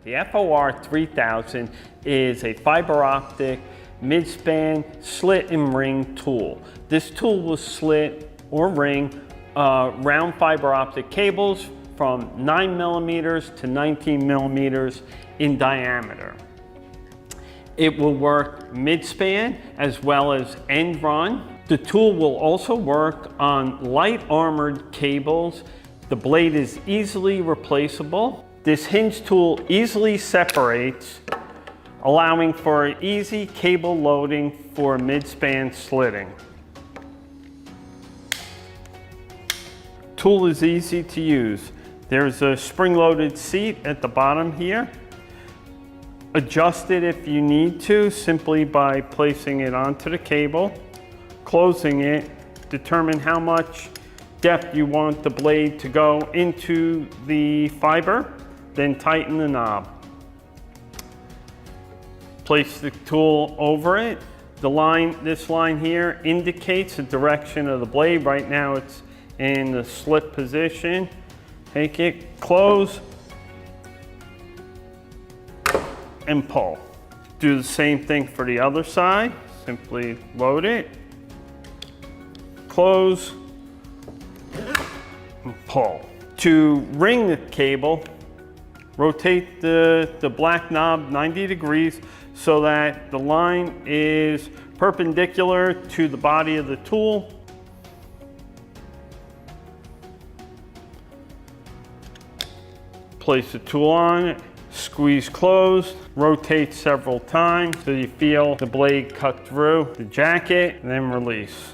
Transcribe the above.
The FOR-3000 is a fiber optic mid-span slit and ring tool. This tool will slit or ring round fiber optic cables from 9 millimeters to 19 millimeters in diameter. It will work mid-span as well as end run. The tool will also work on light armored cables. The blade is easily replaceable. This hinge tool easily separates, allowing for easy cable loading for mid-span slitting. Tool is easy to use. There's a spring-loaded seat at the bottom here. Adjust it if you need to, simply by placing it onto the cable, closing it, determine how much depth you want the blade to go into the fiber, then tighten the knob. Place the tool over it. This line here indicates the direction of the blade. Right now it's in the slit position. Take it, close, and pull. Do the same thing for the other side. Simply load it, close, and pull. To ring the cable, rotate the black knob 90 degrees so that the line is perpendicular to the body of the tool. Place the tool on it, squeeze closed, rotate several times so you feel the blade cut through the jacket, and then release.